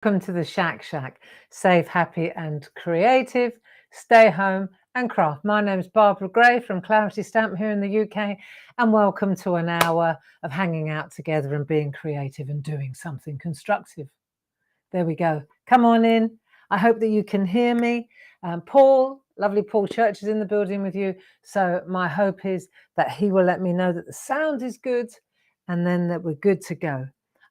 Welcome to the SHAC Shack. Safe, happy and creative. Stay home and craft. My name is Barbara Gray from Clarity Stamp here in the UK, and welcome to an hour of hanging out together and being creative and doing something constructive. There we go. Come on in. I hope that you can hear me. Paul, lovely Paul Church is in the building with you. So my hope is that he will let me know that the sound is good and then that we're good to go.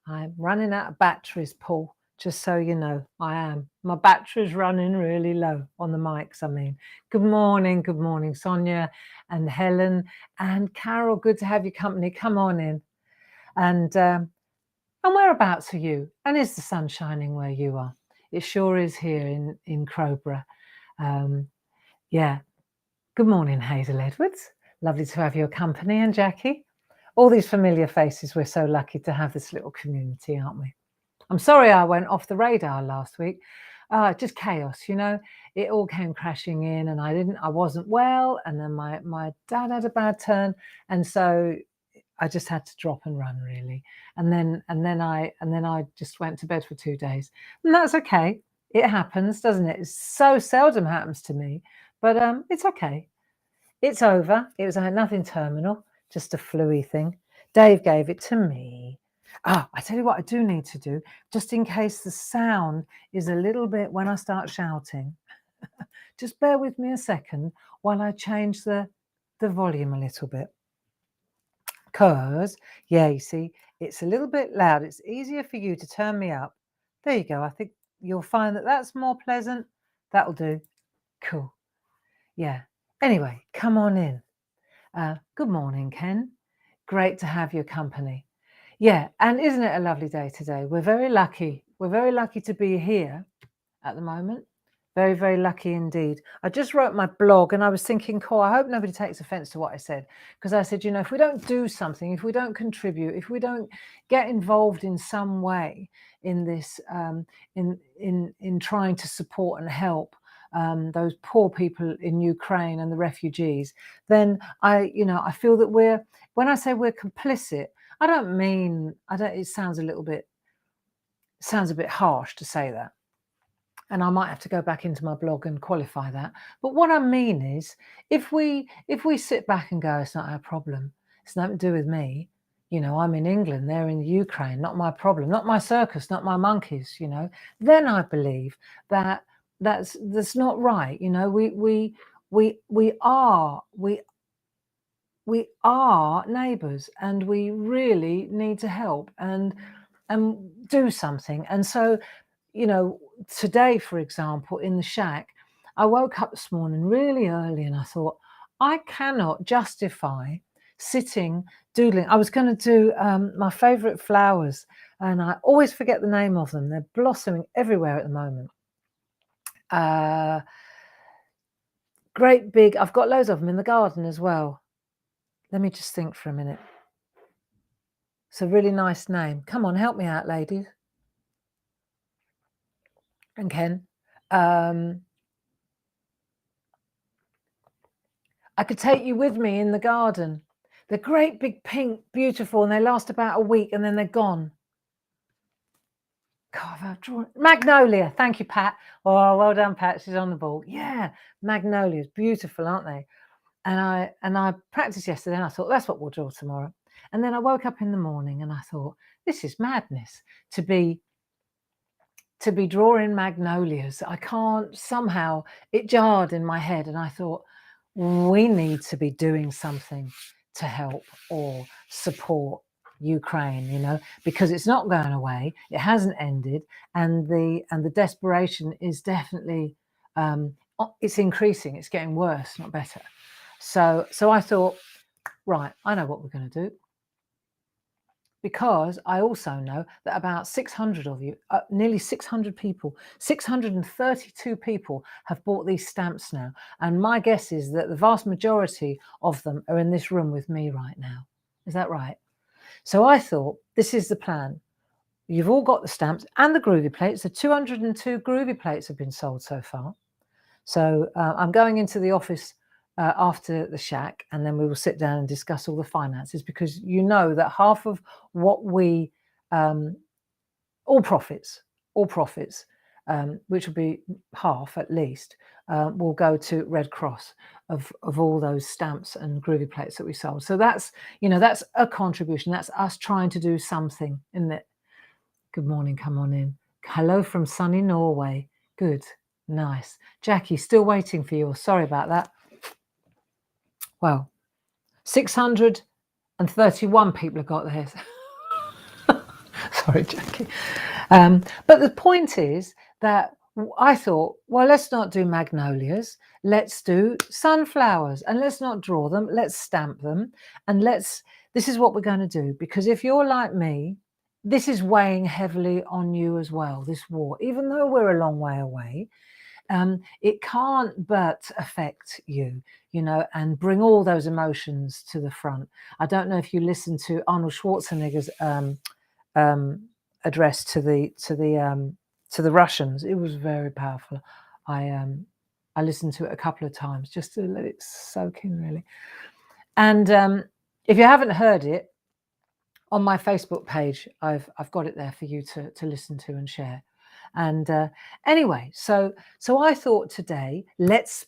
I'm running out of batteries, Paul. Just so you know, I am. My battery's running really low on the mics, I mean. Good morning, Sonia and Helen and Carol. Good to have your company. Come on in. And whereabouts are you? And is the sun shining where you are? It sure is here in Crowborough. Yeah. Good morning, Hazel Edwards. Lovely to have your company. And Jackie. All these familiar faces. We're so lucky to have this little community, aren't we? I'm sorry I went off the radar last week. Just chaos, you know. It all came crashing in, and I wasn't well, and then my dad had a bad turn, and so I just had to drop and run really. And then I just went to bed for 2 days, and that's okay. It happens, doesn't it? It so seldom happens to me, but it's okay. It's over. It was nothing terminal, just a flu-y thing. Dave gave it to me. I tell you what I do need to do, just in case the sound is a little bit when I start shouting. Just bear with me a second while I change the volume a little bit. Because, yeah, you see, it's a little bit loud. It's easier for you to turn me up. There you go. I think you'll find that that's more pleasant. That'll do. Cool. Yeah. Anyway, come on in. Good morning, Ken. Great to have your company. Yeah, and isn't it a lovely day today? We're very lucky. We're very lucky to be here at the moment. Very, very lucky indeed. I just wrote my blog and I was thinking, cool, I hope nobody takes offense to what I said. Because I said, you know, if we don't do something, if we don't contribute, if we don't get involved in some way in this, in trying to support and help those poor people in Ukraine and the refugees, then I feel that when I say we're complicit, it sounds a bit harsh to say that. And I might have to go back into my blog and qualify that. But what I mean is, if we sit back and go, it's not our problem, it's nothing to do with me. You know, I'm in England, they're in Ukraine, not my problem, not my circus, not my monkeys, you know, then I believe that that's not right. You know, we are neighbours and we really need to help and do something. And so, you know, today, for example, in the shack, I woke up this morning really early and I thought, I cannot justify sitting doodling. I was going to do my favourite flowers, and I always forget the name of them. They're blossoming everywhere at the moment. Great big, I've got loads of them in the garden as well. Let me just think for a minute. It's a really nice name. Come on, help me out, ladies. And Ken. I could take you with me in the garden. They're great, big, pink, beautiful, and they last about a week and then they're gone. God, I've drawn Magnolia. Thank you, Pat. Oh, well done, Pat. She's on the ball. Yeah, magnolias, beautiful, aren't they? And I practiced yesterday and I thought, that's what we'll draw tomorrow. And then I woke up in the morning and I thought, this is madness to be drawing magnolias. I can't, somehow it jarred in my head and I thought, we need to be doing something to help or support Ukraine, you know, because it's not going away. It hasn't ended, and the desperation is definitely it's increasing. It's getting worse, not better. So I thought, right, I know what we're going to do, because I also know that about 600 of you, nearly 600 people, 632 people have bought these stamps now. And my guess is that the vast majority of them are in this room with me right now. Is that right? So I thought, this is the plan. You've all got the stamps and the groovy plates. The 202 groovy plates have been sold so far. So I'm going into the office after the shack, and then we will sit down and discuss all the finances, because you know that half of what we all profits all profits, which will be half at least, will go to Red Cross of all those stamps and groovy plates that we sold. So that's, that's a contribution. That's us trying to do something, isn't it? Good morning, come on in. Hello from sunny Norway. Good, nice. Jackie, still waiting for you. Sorry about that. Well, 631 people have got theirs. Sorry, Jackie. But the point is that I thought, well, let's not do magnolias. Let's do sunflowers, and let's not draw them. Let's stamp them, and this is what we're going to do. Because if you're like me, this is weighing heavily on you as well, this war. Even though we're a long way away, it can't but affect you, and bring all those emotions to the front. I don't know if you listened to Arnold Schwarzenegger's address to the Russians. It was very powerful. I listened to it a couple of times just to let it soak in, really. And if you haven't heard it, on my Facebook page, I've got it there for you to listen to and share. And anyway, so I thought today, let's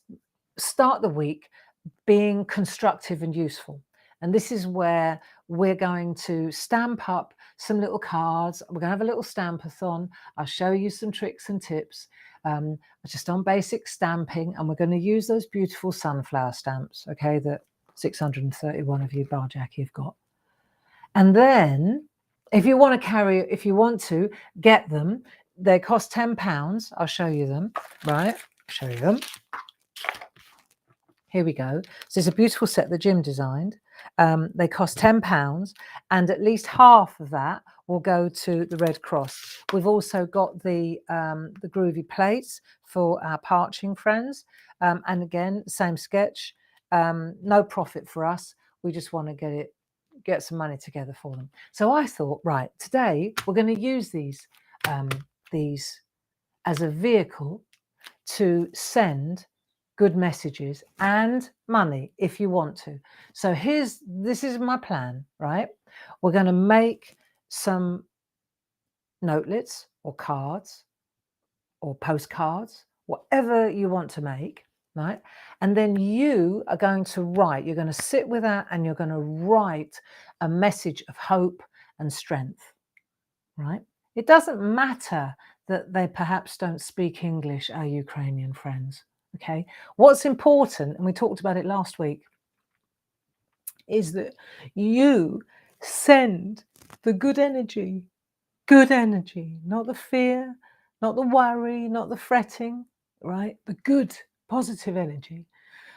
start the week being constructive and useful. And this is where we're going to stamp up some little cards. We're going to have a little stamp-a-thon. I'll show you some tricks and tips just on basic stamping. And we're going to use those beautiful sunflower stamps, okay, that 631 of you, bar Jackie, have got. And then if you want to get them, they cost £10. I'll show you them, right? Show you them. Here we go. So it's a beautiful set that Jim designed. They cost £10, and at least half of that will go to the Red Cross. We've also got the groovy plates for our parching friends. And again, same sketch. No profit for us. We just want to get some money together for them. So I thought, right, today we're going to use these as a vehicle to send good messages and money if you want to. So this is my plan, right? We're going to make some notelets or cards or postcards, whatever you want to make, right? And then you are going to write, you're going to sit with that and you're going to write a message of hope and strength, right? It doesn't matter that they perhaps don't speak English, our Ukrainian friends, okay? What's important, and we talked about it last week, is that you send the good energy, not the fear, not the worry, not the fretting, right? The good, positive energy,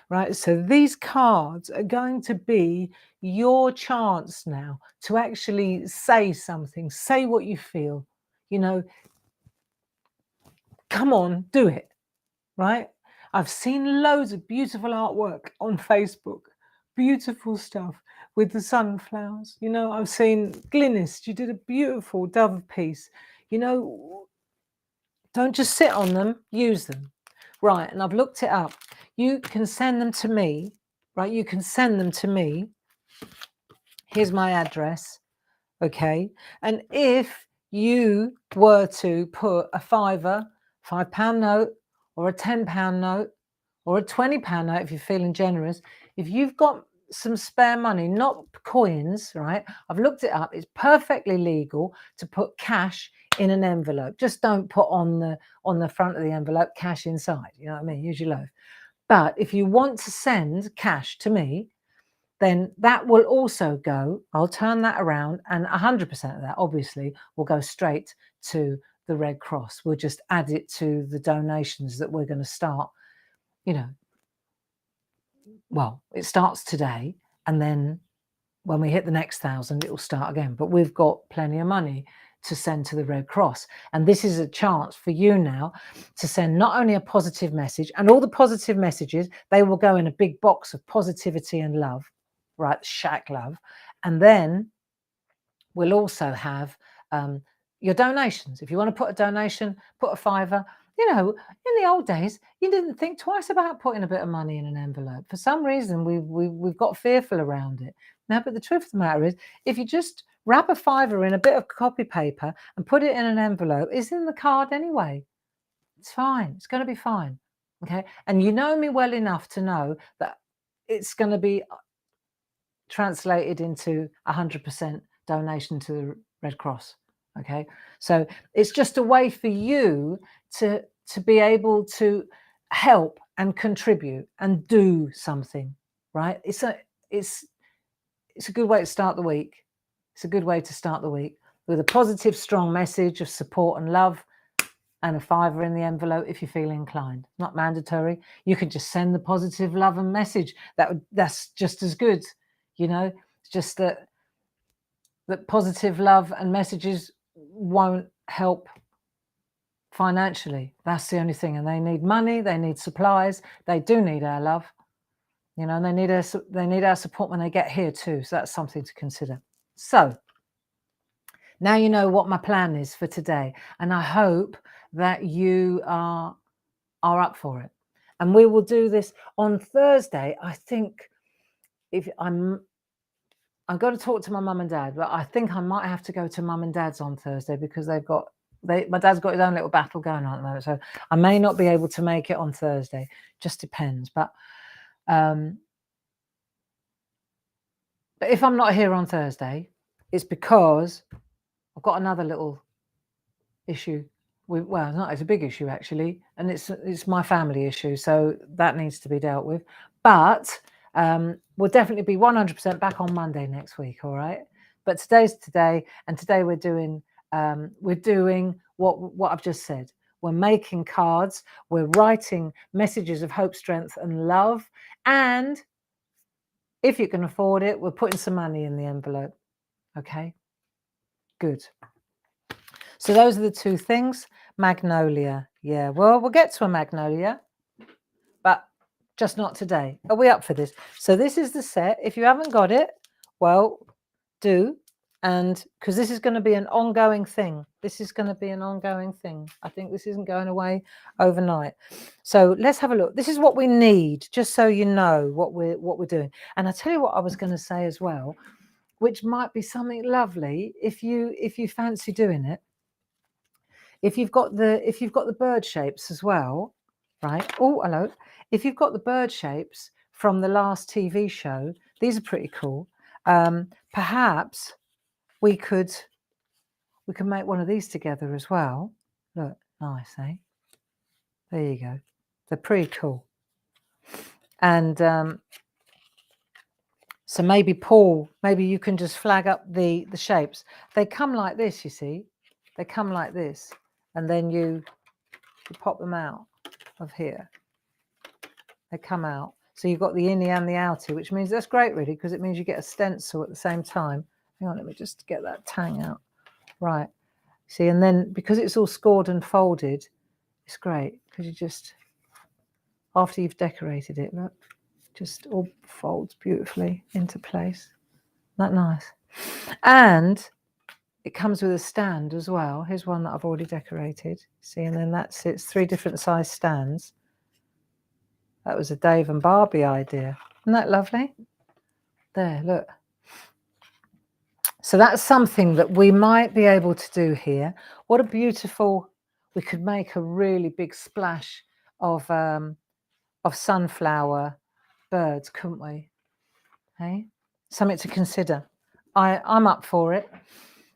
right? So these cards are going to be your chance now to actually say something, say what you feel, come on, do it, right? I've seen loads of beautiful artwork on Facebook, beautiful stuff with the sunflowers. I've seen Glynis, you did a beautiful dove piece. Don't just sit on them, use them. Right, and I've looked it up. You can send them to me, right? You can send them to me. Here's my address, okay? And if you were to put a £5 note, or a £10 note, or a £20 note if you're feeling generous, if you've got some spare money, not coins, right? I've looked it up. It's perfectly legal to put cash in an envelope. Just don't put on the front of the envelope cash inside. You know what I mean? Use your loaf. But if you want to send cash to me, then that will also go, I'll turn that around, and 100% of that obviously will go straight to the Red Cross. We'll just add it to the donations that we're going to start, well, it starts today, and then when we hit the next 1,000, it will start again. But we've got plenty of money to send to the Red Cross. And this is a chance for you now to send not only a positive message, and all the positive messages, they will go in a big box of positivity and love, right? SHAC love. And then we'll also have your donations. If you want to put a donation, put a £5. In the old days, you didn't think twice about putting a bit of money in an envelope. For some reason, we've got fearful around it. Now, but the truth of the matter is, if you just wrap a fiver in a bit of copy paper and put it in an envelope. It's in the card anyway. It's fine. It's going to be fine. Okay. And you know me well enough to know that it's going to be translated into 100% donation to the Red Cross. Okay. So it's just a way for you to be able to help and contribute and do something, right? It's a good way to start the week. It's a good way to start the week with a positive, strong message of support and love, and a fiver in the envelope if you feel inclined. Not mandatory. You could just send the positive love and message. That's just as good. You know, it's just that positive love and messages won't help financially. That's the only thing. And they need money. They need supplies. They do need our love. You know, and they need our support when they get here too. So that's something to consider. So now you know what my plan is for today, and I hope that you are up for it. And we will do this on Thursday. I think if I've got to talk to my mum and dad, but I think I might have to go to mum and dad's on Thursday because my dad's got his own little battle going on at the moment. So I may not be able to make it on Thursday. Just depends. But if I'm not here on Thursday, it's because I've got another little issue. It's a big issue actually, and it's my family issue, so that needs to be dealt with. But we'll definitely be 100% back on Monday next week. All right. But today's today, and today we're doing what I've just said. We're making cards. We're writing messages of hope, strength, and love. And if you can afford it, we're putting some money in the envelope. Okay. Good. So those are the two things. Magnolia. Yeah, well, we'll get to a magnolia, but just not today. Are we up for this? So this is the set. If you haven't got it, well, do. And because this is going to be an ongoing thing. This is going to be an ongoing thing. I think this isn't going away overnight. So let's have a look. This is what we need, just so you know what we're doing. And I tell you what I was going to say as well, which might be something lovely if you fancy doing it. If you've got the bird shapes as well, right? Oh, hello. If you've got the bird shapes from the last TV show, these are pretty cool. Perhaps we could make one of these together as well. Look, nice, eh? There you go. They're pretty cool. And so maybe Paul, maybe you can just flag up the shapes. They come like this, you see. They come like this. And then you pop them out of here. They come out. So you've got the innie and the outie, which means that's great, really, because it means you get a stencil at the same time. Hang on, let me just get that tang out. Right. See, and then because it's all scored and folded, it's great because you just, after you've decorated it, look, just all folds beautifully into place. Isn't that nice? And it comes with a stand as well. Here's one that I've already decorated. See, and then that's it. It's 3 different size stands. That was a Dave and Barbie idea. Isn't that lovely? There, look. So that's something that we might be able to do here. What a beautiful, we could make a really big splash of sunflower birds, couldn't we? Hey, something to consider. I'm up for it.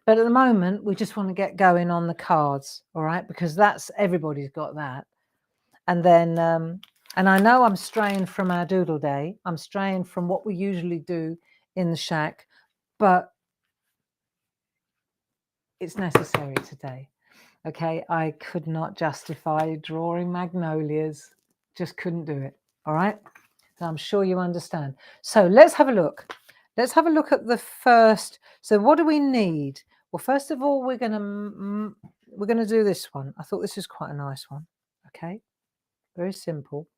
But at the moment, we just want to get going on the cards, all right? Because that's, everybody's got that. And then, and I know I'm straying from our Doodle Day. I'm straying from what we usually do in the shack, but it's necessary today. Okay, I could not justify drawing magnolias. Just couldn't do it, all right? So I'm sure you understand. So let's have a look. Let's have a look at the first. So what do we need? Well, first of all, we're gonna do this one. I thought this is quite a nice one. Okay, very simple.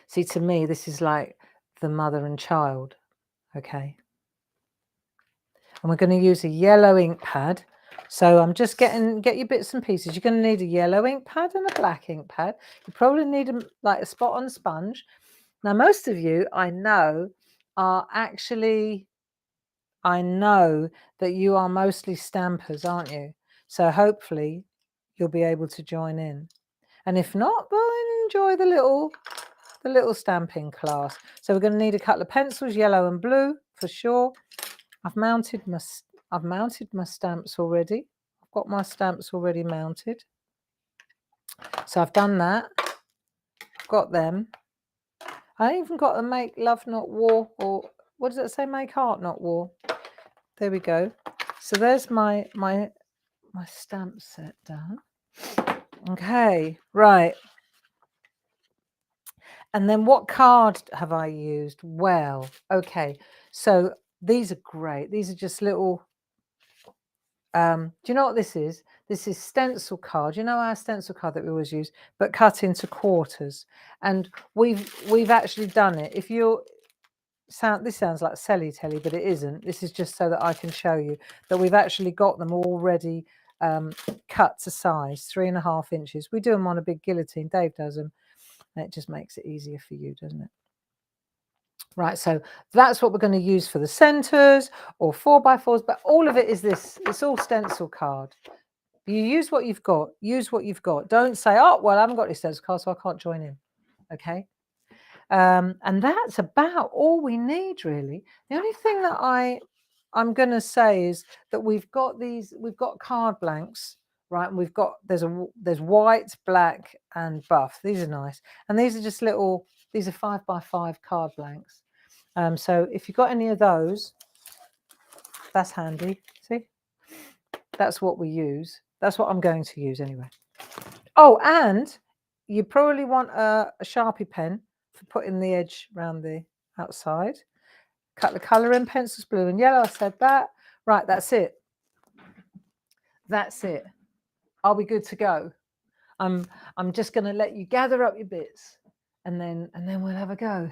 See, to me, this is like the mother and child. Okay, and we're going to use a yellow ink pad. So I'm just get your bits and pieces. You're going to need a yellow ink pad and a black ink pad. You probably need like a spot on sponge. Now, most of you I know are actually I know that you are mostly stampers, aren't you? So hopefully you'll be able to join in. And if not, well, then enjoy the little stamping class. So we're going to need a couple of pencils, yellow and blue for sure. I've mounted my stamps already. I've got my stamps already mounted. So I've done that. I've got them. I even got a make love not war, or what does it say? Make art not war. There we go. So there's my stamp set done. Okay, right. And then what card have I used? Well, okay. So these are great. These are just little, do you know what this is? This is stencil card. You know our stencil card that we always use, but cut into quarters. And we've actually done it. If you're, this sounds like selly telly, but it isn't. This is just so that I can show you that we've actually got them already cut to size 3.5 inches. We do them on a big guillotine. Dave does them, and it just makes it easier for you, doesn't it? Right, so that's what we're going to use for the centers or 4x4s, but all of it is this. It's all stencil card. You use what you've got. Use what you've got. Don't say, oh, well, I haven't got any stencil card, so I can't join in. Okay. And that's about all we need, really. The only thing that I'm going to say is that we've got card blanks, right? And there's white, black, and buff. These are nice, and these are just little. These are 5x5 card blanks. So if you've got any of those, that's handy. See, that's what we use. That's what I'm going to use anyway. Oh, and you probably want a Sharpie pen for putting the edge around the outside. Cut the colour in, pencils blue and yellow. I said that. Right, that's it. That's it. Are we good to go? I'm just going to let you gather up your bits, and then we'll have a go.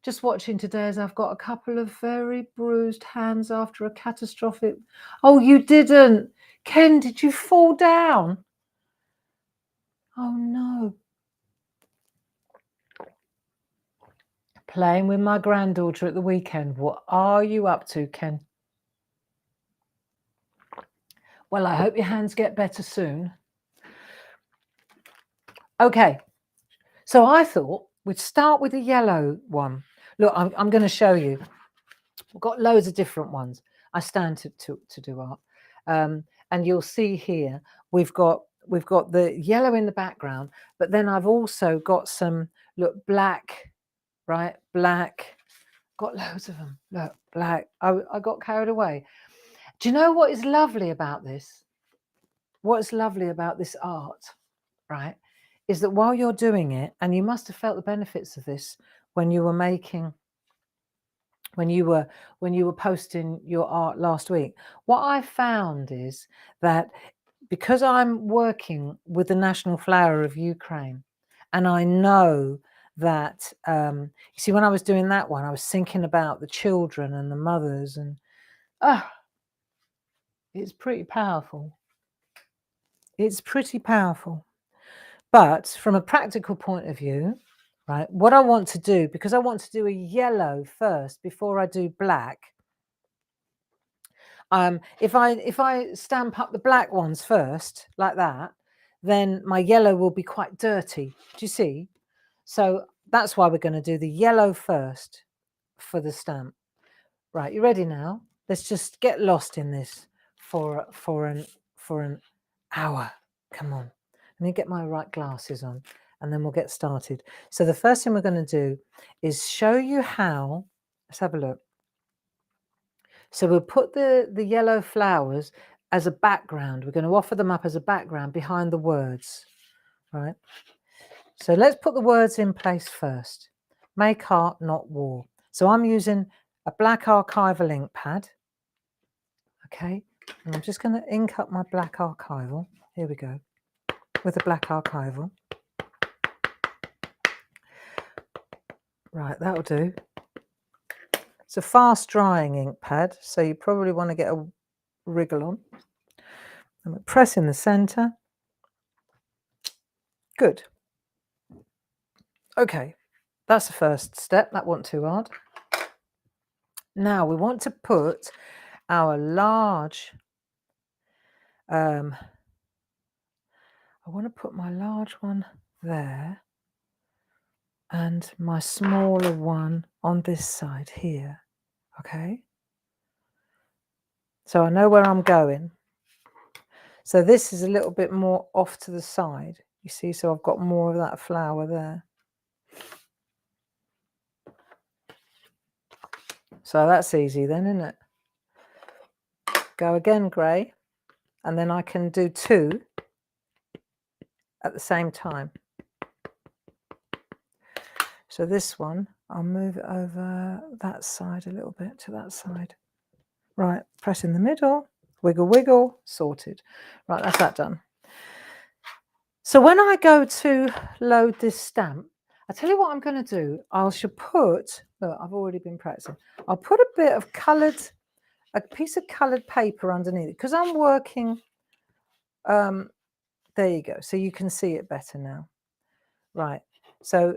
Just watching today as I've got a couple of very bruised hands after a catastrophic. Oh, you didn't. Ken, did you fall down? Oh, no. Playing with my granddaughter at the weekend. What are you up to, Ken? Well, I hope your hands get better soon. Okay. So I thought we'd start with the yellow one. Look, I'm going to show you. We've got loads of different ones. I stand to do art. And you'll see here, we've got the yellow in the background, but then I've also got some, look, black, right? Black, got loads of them. Look, black. I got carried away. Do you know what is lovely about this? What is lovely about this art, right, is that while you're doing it, and you must have felt the benefits of this when you were making, when you were posting your art last week, what I found is that because I'm working with the national flower of Ukraine, and I know that, you see, when I was doing that one, I was thinking about the children and the mothers, and it's pretty powerful. It's pretty powerful. But from a practical point of view, right, what I want to do, because I want to do a yellow first before I do black, if I stamp up the black ones first, like that, then my yellow will be quite dirty. Do you see? So that's why we're going to do the yellow first for the stamp. Right, you ready now? Let's just get lost in this for an hour. Come on. Let me get my right glasses on, and then we'll get started. So the first thing we're going to do is show you how. Let's have a look. So we'll put the yellow flowers as a background. We're going to offer them up as a background behind the words, right? So let's put the words in place first. Make art, not war. So I'm using a black archival ink pad. Okay, and I'm just going to ink up my black archival. Here we go, with the black archival. Right, that'll do. It's a fast drying ink pad, so you probably want to get a wriggle on. And we press in the center. Good. Okay, that's the first step. That wasn't too hard. Now we want to put our large, I want to put my large one there and my smaller one on this side here, okay? So I know where I'm going. So this is a little bit more off to the side, you see, so I've got more of that flower there. So that's easy then, isn't it? Go again, grey, and then I can do 2 at the same time. So this one, I'll move it over that side a little bit to that side. Right, press in the middle, wiggle, wiggle, sorted. Right, that's that done. So when I go to load this stamp, I'll tell you what I'm going to do. I should put, look, I've already been practicing. I'll put a bit of coloured, a piece of coloured paper underneath it because I'm working, there you go. So you can see it better now. Right, so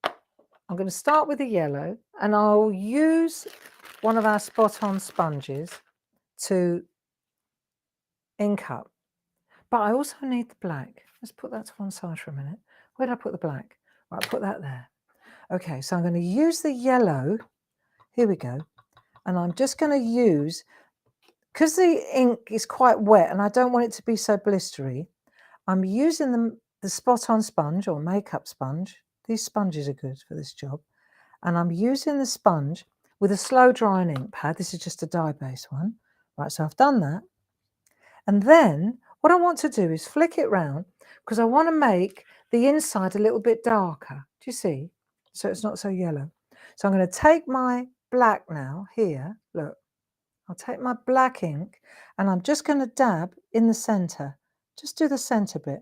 I'm going to start with the yellow and I'll use one of our spot-on sponges to ink up. But I also need the black. Let's put that to one side for a minute. Where did I put the black? Right, put that there. Okay, so I'm going to use the yellow. Here we go. And I'm just going to use, because the ink is quite wet and I don't want it to be so blistery, I'm using the spot-on sponge or makeup sponge. These sponges are good for this job. And I'm using the sponge with a slow drying ink pad. This is just a dye-based one. Right, so I've done that. And then what I want to do is flick it round because I want to make the inside a little bit darker. Do you see? So it's not so yellow. So I'm going to take my black now here. Look, I'll take my black ink and I'm just going to dab in the centre. Just do the centre bit.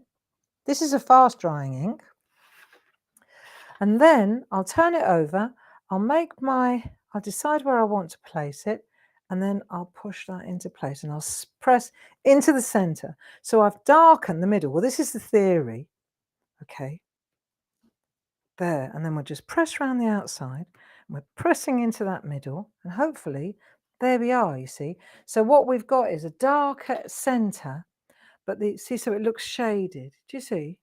This is a fast drying ink. And then I'll turn it over. I'll decide where I want to place it. And then I'll push that into place and I'll press into the center. So I've darkened the middle. Well, this is the theory. Okay. There. And then we'll just press around the outside. And we're pressing into that middle. And hopefully, there we are, you see. So what we've got is a darker center. But see, so it looks shaded. Do you see?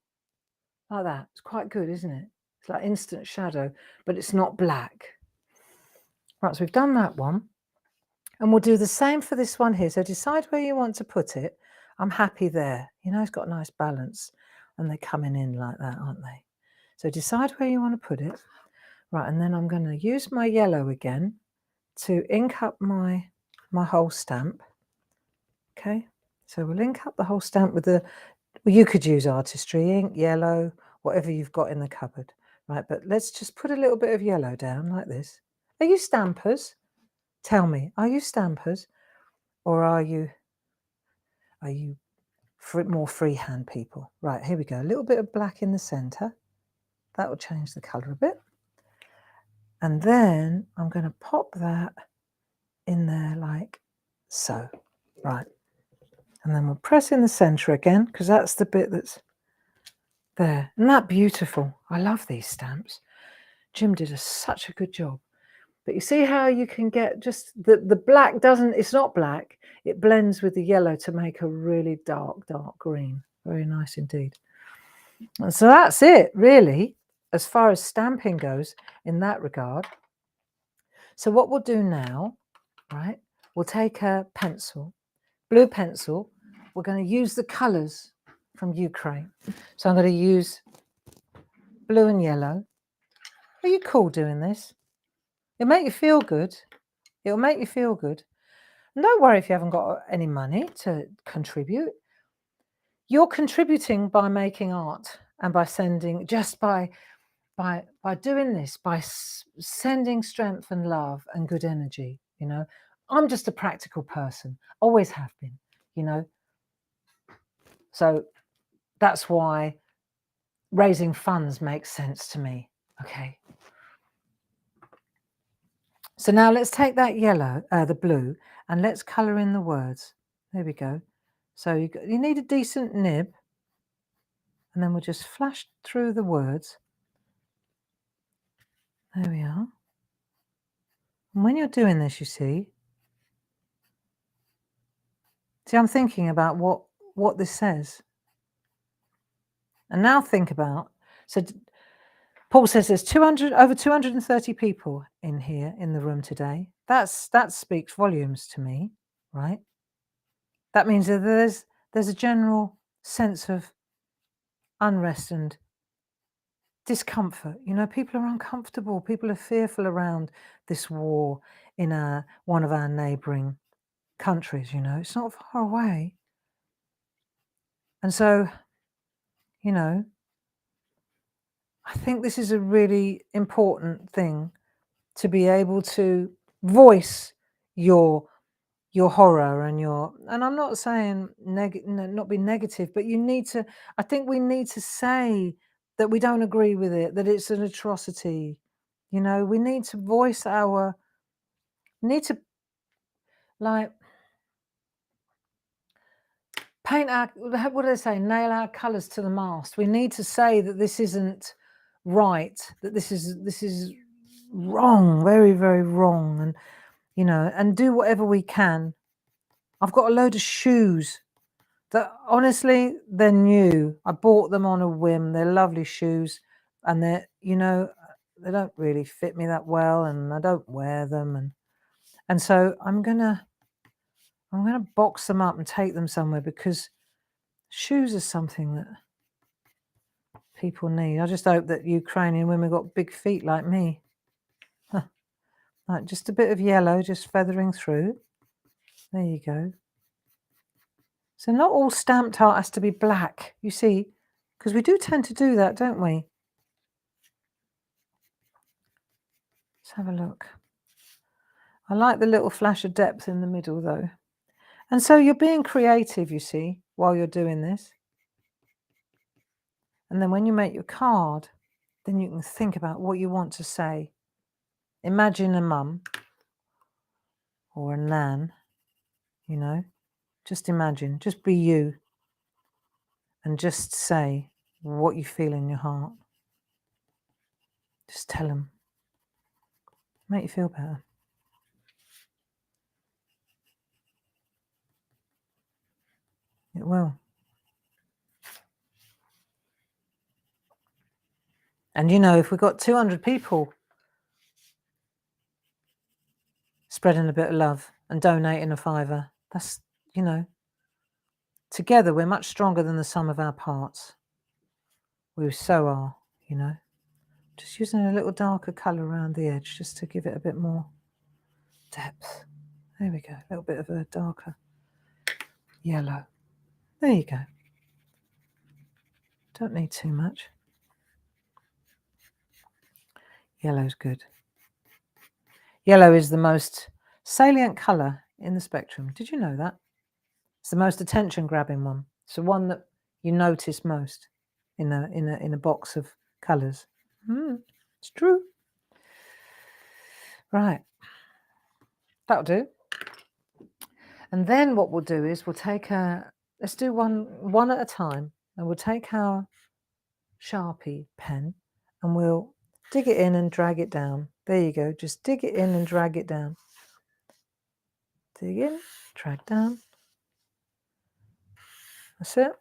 Like that. It's quite good, isn't it? It's like instant shadow, but it's not black. Right, so we've done that one. And we'll do the same for this one here. So decide where you want to put it. I'm happy there. You know, it's got a nice balance. And they're coming in like that, aren't they? So decide where you want to put it. Right, and then I'm going to use my yellow again to ink up my whole stamp. Okay, so we'll ink up the whole stamp with the, well, you could use artistry ink, yellow, whatever you've got in the cupboard. Right, but let's just put a little bit of yellow down like this. Are you stampers? Tell me, are you stampers or are you more freehand people? Right, here we go. A little bit of black in the center. That will change the color a bit. And then I'm going to pop that in there like so. Right. And then we'll press in the center again because that's the bit that's there. Isn't that beautiful? I love these stamps. Jim did such a good job. But you see how you can get just the black doesn't, it's not black. It blends with the yellow to make a really dark, dark green. Very nice indeed. And so that's it, really, as far as stamping goes in that regard. So what we'll do now, right, we'll take a pencil, blue pencil. We're going to use the colours from Ukraine. So I'm going to use blue and yellow. Are you cool doing this? It'll make you feel good. It'll make you feel good. And don't worry if you haven't got any money to contribute. You're contributing by making art and by sending, just by doing this, by sending strength and love and good energy. You know, I'm just a practical person, always have been, you know. So that's why raising funds makes sense to me. Okay. So now let's take that yellow, the blue, and let's colour in the words. There we go. So you need a decent nib, and then we'll just flash through the words. There we are. And when you're doing this, you see, I'm thinking about what this says. And now think about, so Paul says there's over 230 people in here in the room today. That speaks volumes to me, right? That means that there's a general sense of unrest and discomfort. You know, people are uncomfortable. People are fearful around this war in one of our neighbouring countries. You know, it's not far away. And so, you know, I think this is a really important thing, to be able to voice your horror and I'm not saying not be negative, but you need to, I think we need to say that we don't agree with it, that it's an atrocity. You know, we need to voice need to, like, paint our, what do they say, nail our colours to the mast. We need to say that this isn't right, that this is wrong, very, very wrong, and, you know, and do whatever we can. I've got a load of shoes that, honestly, they're new. I bought them on a whim. They're lovely shoes, and they're, you know, they don't really fit me that well, and I don't wear them, and so I'm gonna box them up and take them somewhere, because shoes are something that people need. I just hope that Ukrainian women got big feet like me. Like, just a bit of yellow just feathering through. There you go. So not all stamped art has to be black, you see, because we do tend to do that, don't we? Let's have a look. I like the little flash of depth in the middle, though. And so you're being creative, you see, while you're doing this. And then when you make your card, then you can think about what you want to say. Imagine a mum or a nan, you know. Just imagine, just be you, and just say what you feel in your heart. Just tell them. Make you feel better. It will. And, you know, if we've got 200 people spreading a bit of love and donating a £5, that's, you know, together we're much stronger than the sum of our parts. We so are, you know. Just using a little darker colour around the edge, just to give it a bit more depth. There we go, a little bit of a darker yellow. There you go. Don't need too much. Yellow's good. Yellow is the most salient colour in the spectrum. Did you know that? It's the most attention-grabbing one. It's the one that you notice most in a box of colours. It's true. Right. That'll do. And then what we'll do is we'll take let's do one at a time, and we'll take our Sharpie pen and we'll dig it in and drag it down. There you go. Just dig it in and drag it down. Dig in, drag down. That's it.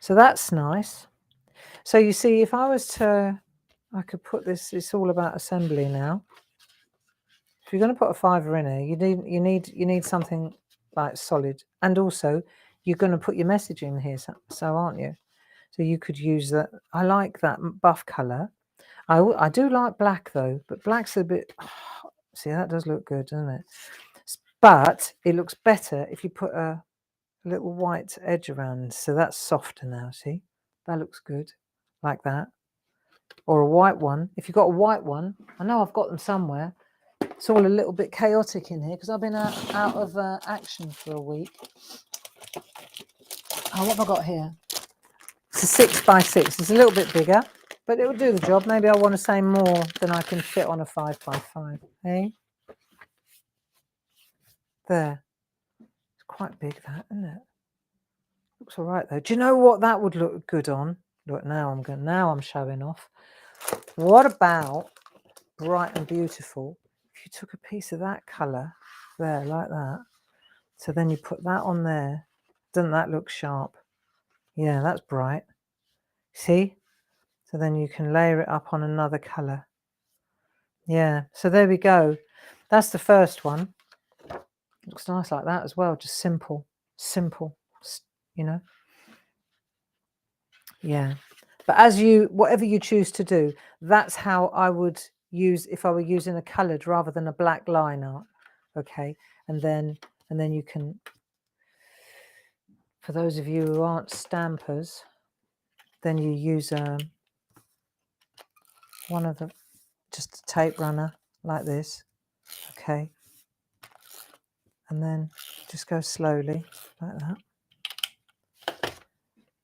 So that's nice. So you see, if I was to, I could put this, it's all about assembly now. If you're going to put a £5 in here, you need something like solid, and also you're going to put your message in here, so aren't you? So you could use that. I like that buff colour. I do like black though, but black's a bit. See, that does look good, doesn't it? But it looks better if you put a little white edge around. So that's softer now. See, that looks good, like that. Or a white one. If you've got a white one, I know I've got them somewhere. It's all a little bit chaotic in here because I've been out of action for a week. Oh, what have I got here? It's a 6x6. It's a little bit bigger, but it will do the job. Maybe I want to say more than I can fit on a 5x5. Hey? There. It's quite big, that, isn't it? Looks all right, though. Do you know what that would look good on? Look, now I'm showing off. What about bright and beautiful, if you took a piece of that colour there like that, so then you put that on there, doesn't that look sharp? Yeah, that's bright. See? So then you can layer it up on another colour. Yeah, so there we go. That's the first one. Looks nice like that as well, just simple, you know. Yeah, but as you, whatever you choose to do, that's how I would use if I were using a coloured rather than a black line art. Okay, and then you can, for those of you who aren't stampers, then you use one of the, just a tape runner like this. Okay, and then just go slowly like that.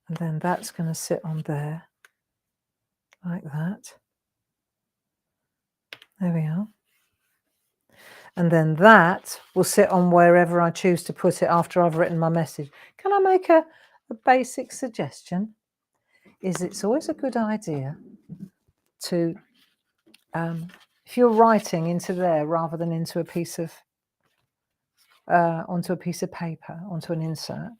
And then that's going to sit on there like that. There we are. And then that will sit on wherever I choose to put it after I've written my message. Can I make a basic suggestion? It's always a good idea to, if you're writing into there rather than into a piece of, onto a piece of paper, onto an insert,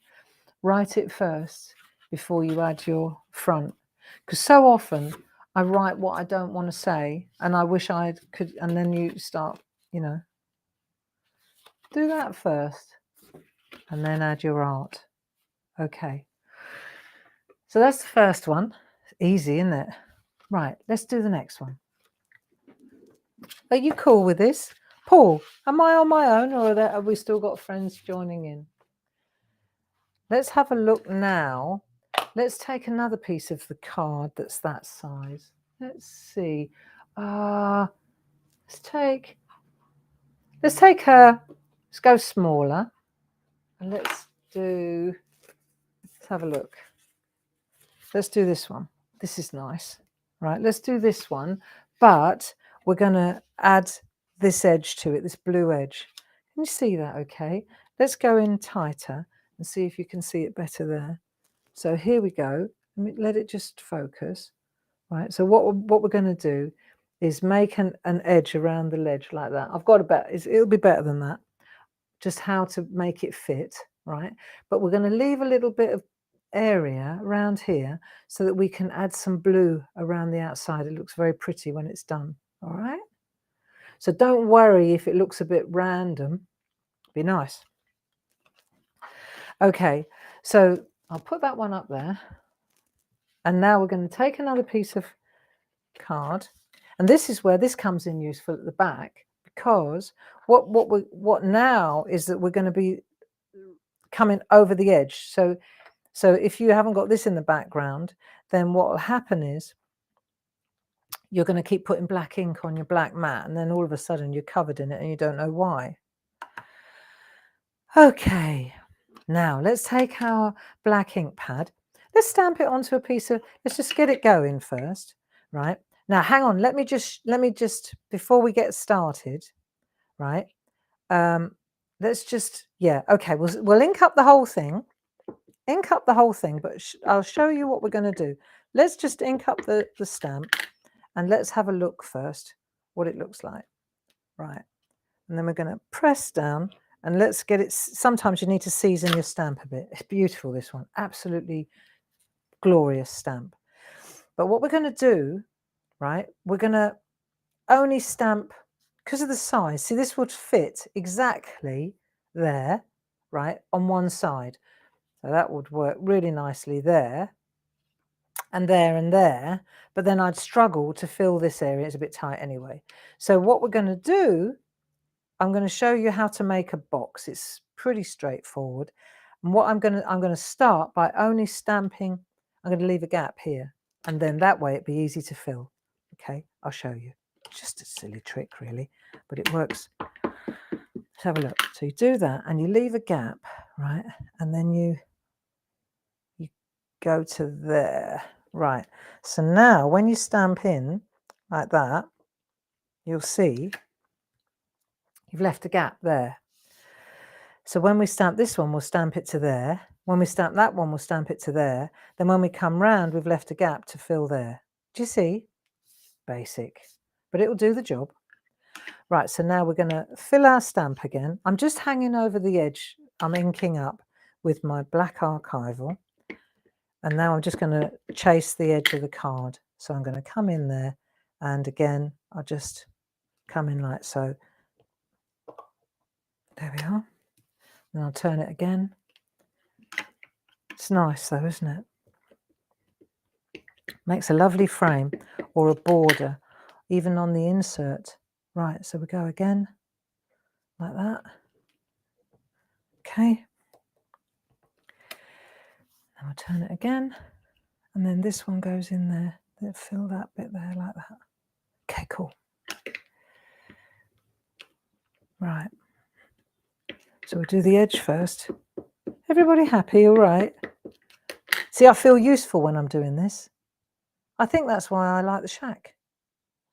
write it first before you add your front. Because so often I write what I don't want to say and I wish I could, and then you start, you know, do that first and then add your art. Okay. So that's the first one. Easy, isn't it? Right, let's do the next one. Are you cool with this? Paul, am I on my own or have we still got friends joining in? Let's have a look now. Let's take another piece of the card that's that size. Let's see. Let's go smaller. And let's have a look. Let's do this one. This is nice. Right, let's do this one, but we're going to add this edge to it, this blue edge. Can you see that okay? Let's go in tighter and see if you can see it better there. So here we go. Let it just focus. Right, so what we're going to do is make an edge around the ledge like that. I've got a bet, it'll be better than that. Just how to make it fit, right? But we're going to leave a little bit of area around here so that we can add some blue around the outside. It looks very pretty when it's done. All right, so don't worry if it looks a bit random. Be nice. Okay, so I'll put that one up there, and now we're going to take another piece of card, and this is where this comes in useful at the back, because what now is that we're going to be coming over the edge. So if you haven't got this in the background, then what will happen is you're going to keep putting black ink on your black mat, and then all of a sudden you're covered in it and you don't know why. Okay, now let's take our black ink pad. Let's stamp it onto a piece of, let's just get it going first, right? Now, hang on, let me just, before we get started, right? Let's just, yeah, okay, we'll ink up the whole thing. But I'll show you what we're going to do. Let's just ink up the stamp and let's have a look first what it looks like. Right, and then we're going to press down and let's get it. Sometimes you need to season your stamp a bit. It's beautiful, this one, absolutely glorious stamp. But what we're going to do, right, we're going to only stamp, because of the size, see, this would fit exactly there, right, on one side. So that would work really nicely there and there and there, but then I'd struggle to fill this area. It's a bit tight anyway. So what we're going to do, I'm going to show you how to make a box. It's pretty straightforward. And what I'm going to start by only stamping. I'm going to leave a gap here, and then that way it'd be easy to fill. Okay, I'll show you. Just a silly trick really, but it works. Let's have a look. So you do that and you leave a gap, right, and then you go to there. Right, so now when you stamp in like that, you'll see you've left a gap there. So when we stamp this one, we'll stamp it to there. When we stamp that one, we'll stamp it to there. Then when we come round, we've left a gap to fill there. Do you see? Basic. but it'll do the job. Right, so now we're going to fill our stamp again. I'm just hanging over the edge. I'm inking up with my black archival. And now I'm just going to chase the edge of the card. So I'm going to come in there, and again, I'll just come in like so. There we are. And I'll turn it again. It's nice though, isn't it? Makes a lovely frame or a border, even on the insert. Right, so we go again, like that. Okay. Now I'll turn it again, and then this one goes in there. Then fill that bit there like that. Okay, cool. Right. So we'll do the edge first. Everybody happy? All right. See, I feel useful when I'm doing this. I think that's why I like the shack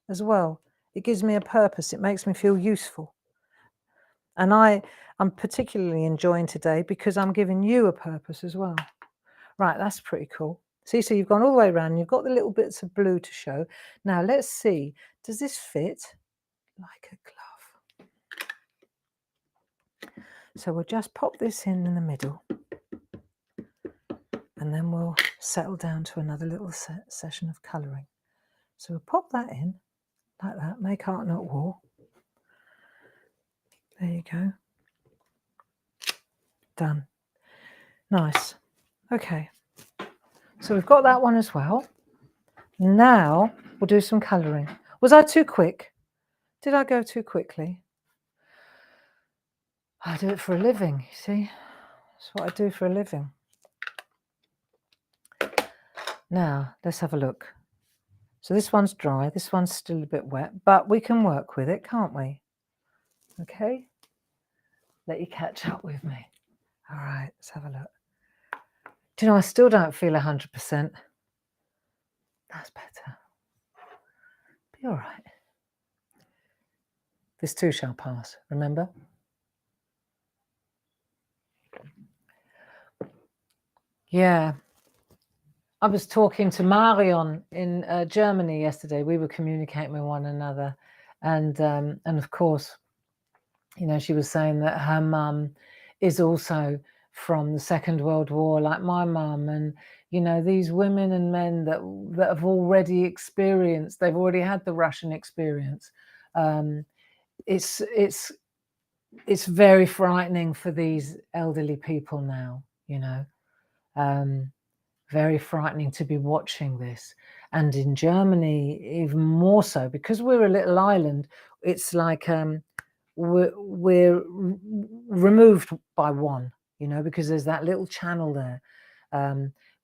as well. It gives me a purpose. It makes me feel useful. And I'm particularly enjoying today because I'm giving you a purpose as well. Right, that's pretty cool. See, so you've gone all the way around. You've got the little bits of blue to show. Now, let's see. Does this fit like a glove? So we'll just pop this in the middle. And then we'll settle down to another little session of colouring. So we'll pop that in like that. Make art, not war. There you go. Done. Nice. Okay. So we've got that one as well. Now we'll do some colouring. Was I too quick? Did I go too quickly? I do it for a living, you see. That's what I do for a living. Now, let's have a look. So this one's dry. This one's still a bit wet, but we can work with it, can't we? Okay. Let you catch up with me. All right, let's have a look. Do you know, I still don't feel 100%. That's better. Be all right. This too shall pass, remember? Yeah. I was talking to Marion in Germany yesterday. We were communicating with one another. And of course, you know, she was saying that her mum is also from the Second World War, like my mum. And, you know, these women and men that have already experienced, they've already had the Russian experience. It's very frightening for these elderly people now, you know. Very frightening to be watching this. And in Germany, even more so, because we're a little island, it's like we're removed by one, you know, because there's that little channel there.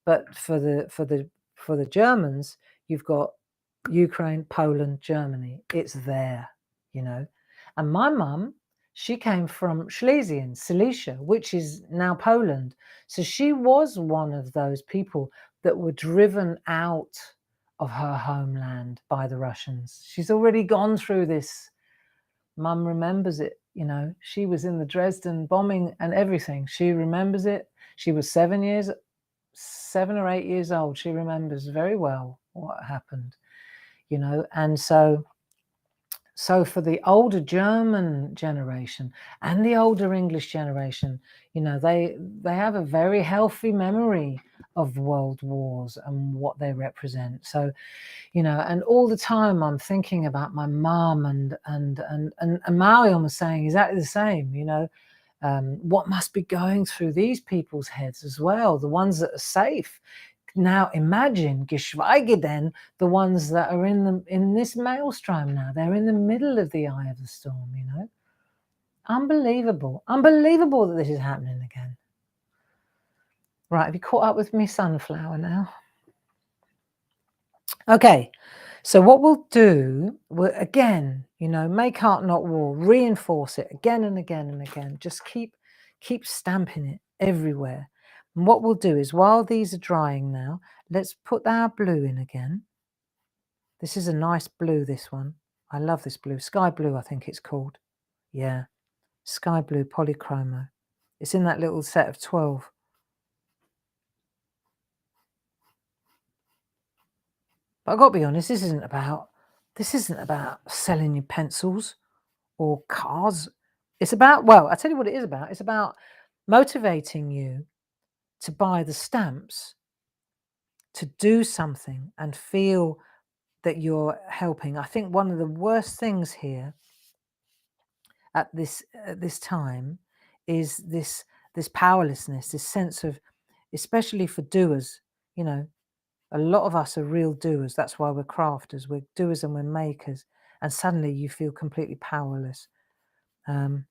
But for the Germans, you've got Ukraine, Poland, Germany. It's there, you know. And my mum, she came from Schlesien, Silesia, which is now Poland. So she was one of those people that were driven out of her homeland by the Russians. She's already gone through this. Mum remembers it, you know. She was in the Dresden bombing and everything. She remembers it. She was 7 or 8 years old. She remembers very well what happened, you know. And so for the older German generation and the older English generation, you know, they have a very healthy memory of world wars and what they represent. So, you know, and all the time I'm thinking about my mum and Marion was saying exactly the same, you know, what must be going through these people's heads as well, the ones that are safe. Now imagine, geschweige denn, the ones that are in this maelstrom now. They're in the middle of the eye of the storm, you know. Unbelievable. Unbelievable that this is happening again. Right, have you caught up with me sunflower now? Okay, so what we'll do, again, you know, make art not war, reinforce it again and again and again. Just keep stamping it everywhere. And what we'll do is, while these are drying now, let's put our blue in again. This is a nice blue, this one. I love this blue. Sky blue, I think it's called. Yeah, sky blue polychromo. It's in that little set of 12. But I've got to be honest, this isn't about This isn't about selling you pencils or cars. It's about, well, I tell you what it is about. It's about motivating you to buy the stamps, to do something and feel that you're helping. I think one of the worst things here at this time is this powerlessness, this sense of, especially for doers, you know, a lot of us are real doers. That's why we're crafters. We're doers and we're makers. And suddenly you feel completely powerless. And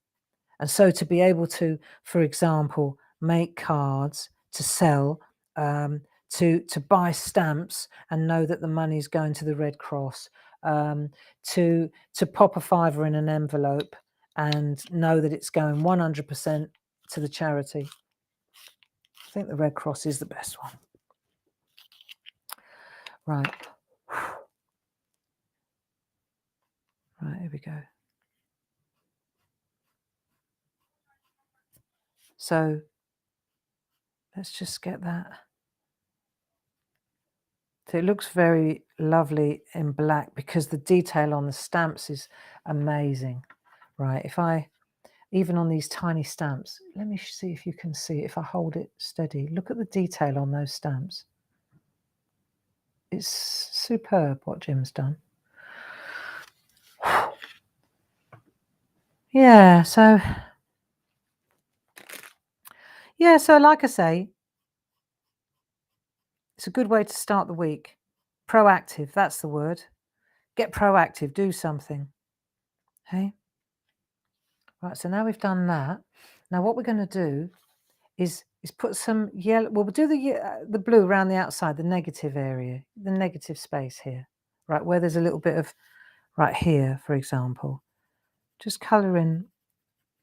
so to be able to, for example, make cards, to sell, to buy stamps and know that the money's going to the Red Cross, to pop a fiver in an envelope and know that it's going 100% to the charity. I think the Red Cross is the best one. Right. Right, here we go. So let's just get that. So it looks very lovely in black because the detail on the stamps is amazing. Right, if I, even on these tiny stamps, let me see if you can see it. If I hold it steady, look at the detail on those stamps. It's superb what Jim's done. Yeah, so like I say, it's a good way to start the week. Proactive, that's the word. Get proactive, do something. Hey? Right, so now we've done that. Now what we're going to do is put some yellow. Well, we'll do the blue around the outside, the negative area, the negative space here, right, where there's a little bit of, right here, for example. Just colour in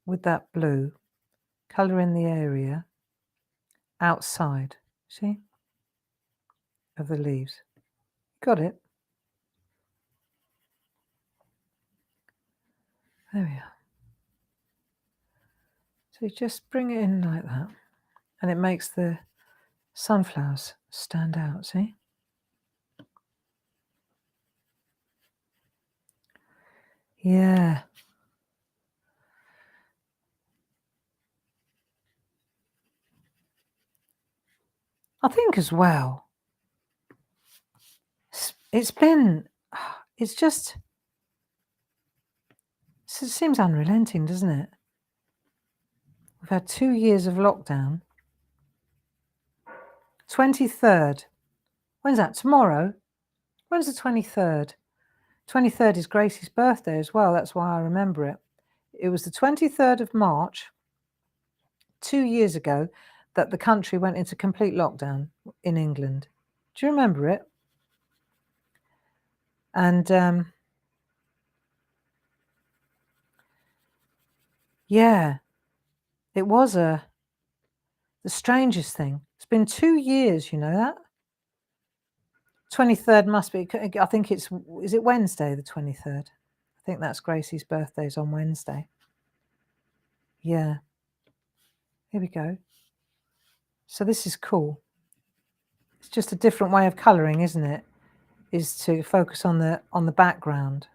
with that blue, colour in the area outside, see, of the leaves. Got it? There we are. So you just bring it in like that, and it makes the sunflowers stand out, see? Yeah. I think as well, it's been, it's just, it seems unrelenting, doesn't it? We've had 2 years of lockdown. 23rd. When's that? Tomorrow? When's the 23rd? 23rd is Gracie's birthday as well. That's why I remember it. It was the 23rd of March, 2 years ago, that the country went into complete lockdown in England. Do you remember it? And yeah, it was the strangest thing. It's been 2 years, you know that? 23rd must be, I think it's, is it Wednesday, the 23rd? I think that's Gracie's birthday's on Wednesday. Yeah. Here we go. So this is cool. It's just a different way of colouring, isn't it? Is to focus on the background.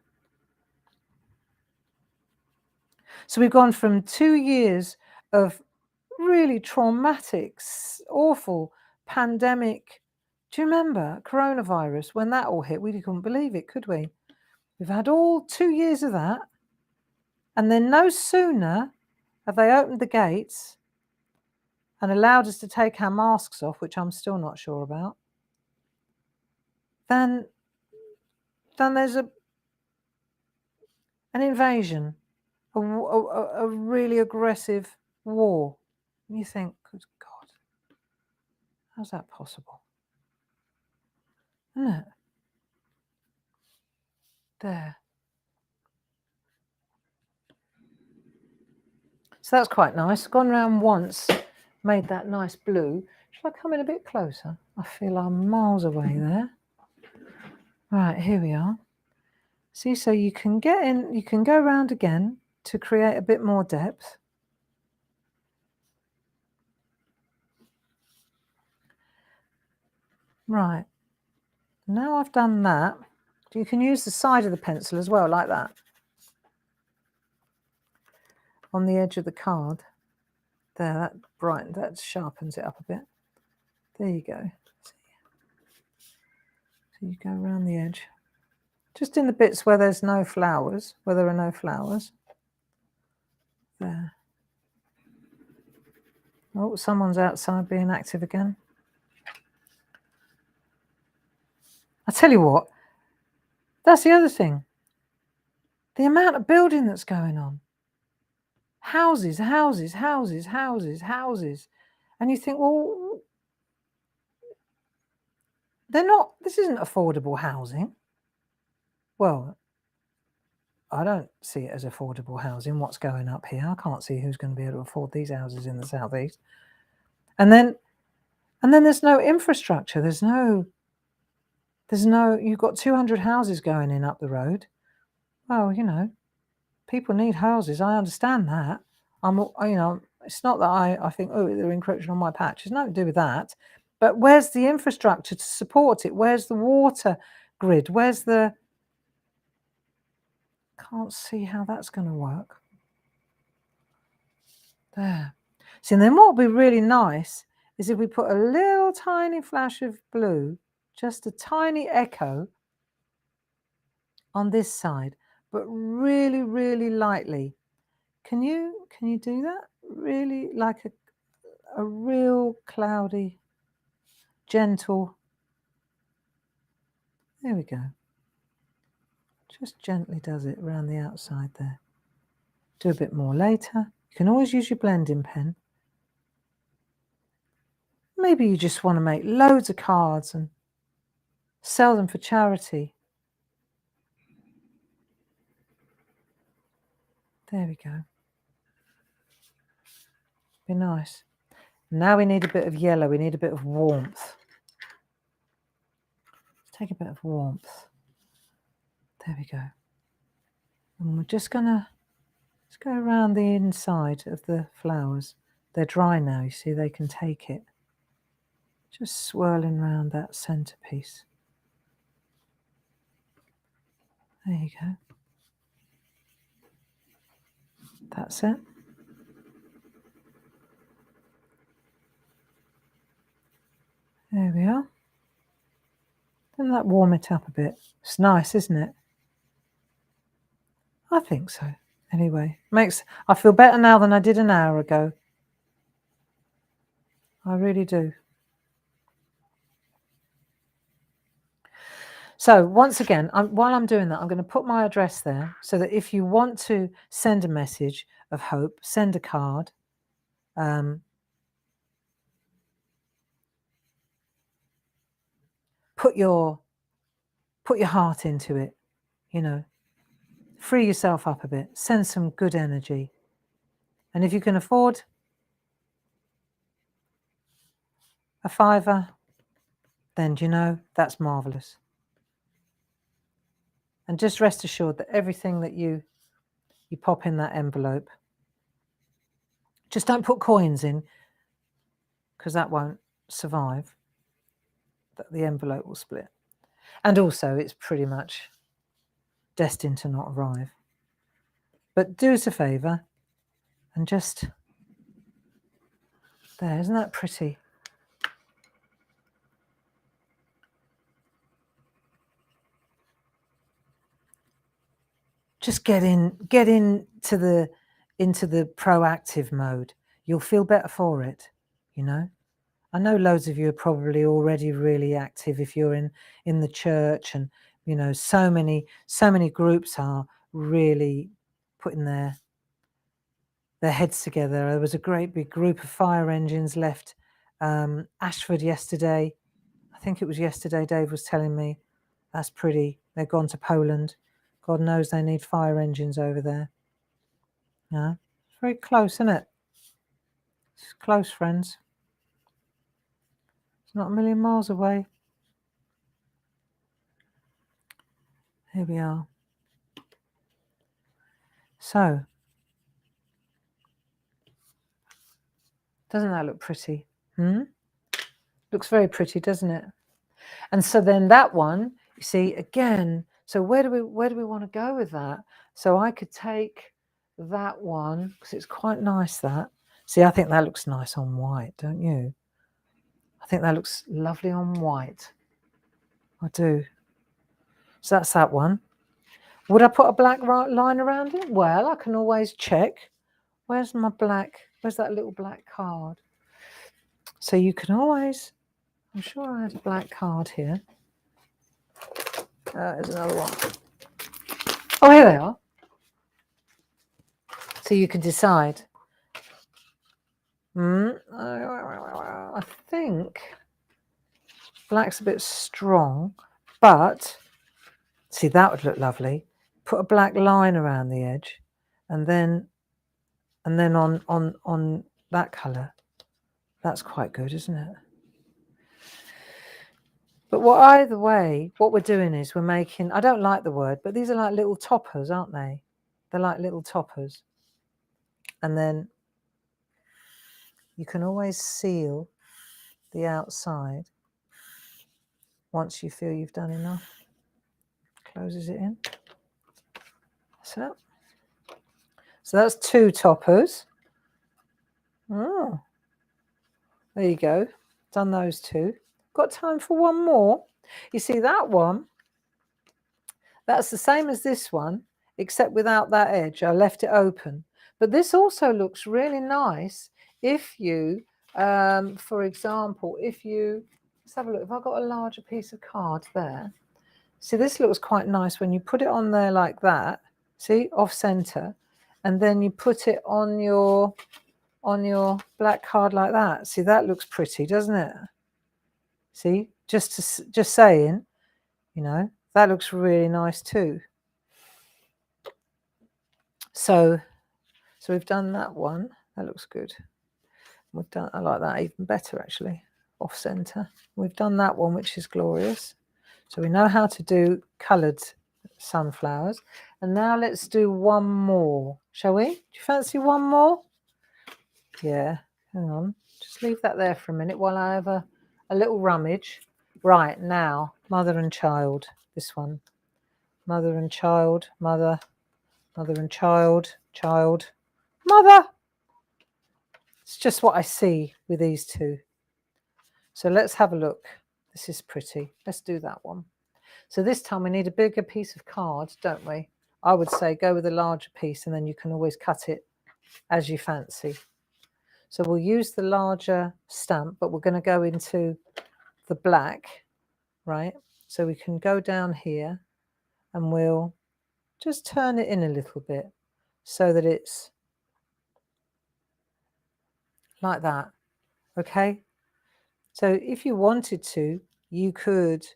So we've gone from 2 years of really traumatic, awful pandemic. Do you remember coronavirus? When that all hit, we couldn't believe it, could we? We've had all 2 years of that. And then no sooner have they opened the gates and allowed us to take our masks off, which I'm still not sure about, then there's an invasion, a really aggressive war. And you think, good God, how's that possible? Isn't it? There. So that's quite nice. Gone round once, made that nice blue. Shall I come in a bit closer? I feel I'm miles away there. Right, here we are. See, so you can get in, you can go round again to create a bit more depth. Right, now I've done that, You can use the side of the pencil as well, like that, on the edge of the card. There, that sharpens it up a bit. There you go. So you go around the edge, just in the bits where there's no flowers, where there are no flowers. There. Oh, someone's outside being active again. I tell you what, that's the other thing. The amount of building that's going on. Houses, houses, houses, houses, houses. And you think, well, they're not, this isn't affordable housing. Well, I don't see it as affordable housing. What's going up here? I can't see who's going to be able to afford these houses in the southeast. And then there's no infrastructure. There's no, you've got 200 houses going in up the road. Well, you know, people need houses. I understand that. It's not that I think, oh, they're encroaching on my patch. It's nothing to do with that. But where's the infrastructure to support it? Where's the water grid? Where's the... Can't see how that's going to work. There. See, and then what would be really nice is if we put a little tiny flash of blue, just a tiny echo on this side, but really, really lightly. Can you do that? Really, like a real cloudy, gentle. There we go. Just gently does it around the outside there. Do a bit more later. You can always use your blending pen. Maybe you just want to make loads of cards and sell them for charity. There we go. Be nice. Now we need a bit of yellow. We need a bit of warmth. Let's take a bit of warmth. There we go. And we're just going to go around the inside of the flowers. They're dry now, you see, they can take it. Just swirling around that centerpiece. There you go. That's it. There we are. Doesn't that warm it up a bit? It's nice, isn't it? I think so. Anyway, I feel better now than I did an hour ago. I really do. So once again, while I'm doing that, I'm going to put my address there so that if you want to send a message of hope, send a card. Put your heart into it, you know. Free yourself up a bit. Send some good energy. And if you can afford a £5, then you know that's marvellous. And just rest assured that everything that you pop in that envelope, just don't put coins in, because that won't survive. The envelope will split. And also it's pretty much destined to not arrive. But do us a favour and just... There, isn't that pretty? Just get into the proactive mode. You'll feel better for it, you know. I know loads of you are probably already really active if you're in the church, and you know, so many groups are really putting their heads together. There was a great big group of fire engines left Ashford yesterday. I think it was yesterday, Dave was telling me. That's pretty. They've gone to Poland. God knows they need fire engines over there. Yeah, it's very close, isn't it? It's close, friends. It's not a million miles away. Here we are. So, doesn't that look pretty? Looks very pretty, doesn't it? And so then that one, you see, again, So where do we want to go with that? So I could take that one because it's quite nice. That, see, I think that looks nice on white, don't you? I think that looks lovely on white. I do. So that's that one. Would I put a black line around it? Well, I can always check. Where's my black? Where's that little black card? So you can always, I'm sure I had a black card here. There's another one. Oh, here they are. So you can decide. I think black's a bit strong, but see, that would look lovely. Put a black line around the edge, and then on that colour. That's quite good, isn't it? But either way, what we're doing is we're making, I don't like the word, but these are like little toppers, aren't they? They're like little toppers. And then you can always seal the outside once you feel you've done enough. Closes it in. So that's 2 toppers. Oh, there you go. Done those 2. Got time for one more. You see that one? That's the same as this one, except without that edge. I left it open. But this also looks really nice if you, for example, if you, let's have a look. If I've got a larger piece of card there. See, this looks quite nice when you put it on there like that. See, off center. And then you put it on your black card like that. See, that looks pretty, doesn't it? See, just saying, you know, that looks really nice too. So we've done that one. That looks good. We've done, I like that even better actually, off center. We've done that one, which is glorious. So we know how to do coloured sunflowers. And now let's do one more, shall we? Do you fancy one more? Yeah, hang on. Just leave that there for a minute while I have a little rummage. Right, now, mother and child, this one. Mother and child, mother and child, mother. It's just what I see with these 2. So let's have a look. This is pretty. Let's do that one. So this time we need a bigger piece of card, don't we? I would say go with a larger piece and then you can always cut it as you fancy. So we'll use the larger stamp, but we're going to go into the black, right? So we can go down here and we'll just turn it in a little bit so that it's like that, okay? So if you wanted to, you could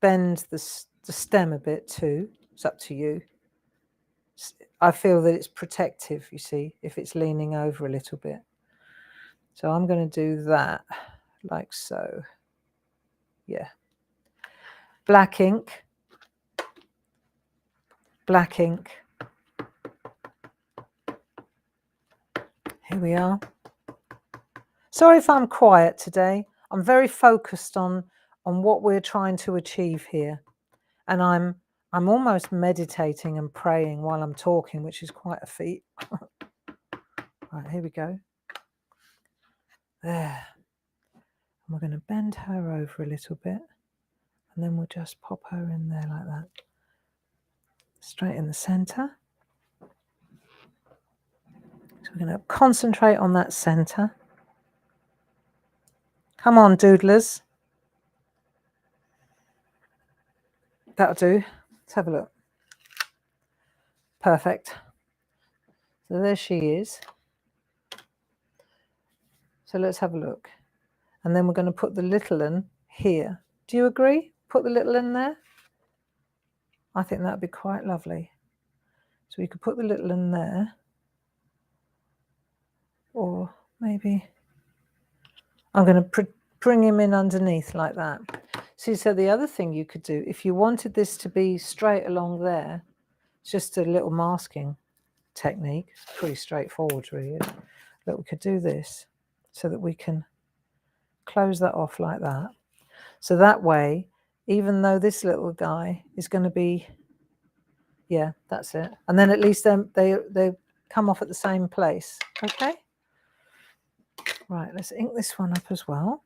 bend the stem a bit too. It's up to you. I feel that it's protective, you see, if it's leaning over a little bit. So I'm going to do that like so. Yeah. Black ink. Black ink. Here we are. Sorry if I'm quiet today. I'm very focused on what we're trying to achieve here. And I'm almost meditating and praying while I'm talking, which is quite a feat. Right, here we go. There. And we're going to bend her over a little bit. And then we'll just pop her in there like that. Straight in the center. So we're going to concentrate on that center. Come on, doodlers. That'll do. Let's have a look. Perfect. So there she is. So let's have a look. And then we're going to put the little one here. Do you agree? Put the little one there? I think that'd be quite lovely. So we could put the little one there. Or maybe I'm going to bring him in underneath like that. See, so the other thing you could do, if you wanted this to be straight along there, it's just a little masking technique. It's pretty straightforward, really. But we could do this so that we can close that off like that. So that way even though this little guy is going to be, yeah, that's it. And then at least they come off at the same place. Okay. Right, let's ink this one up as well.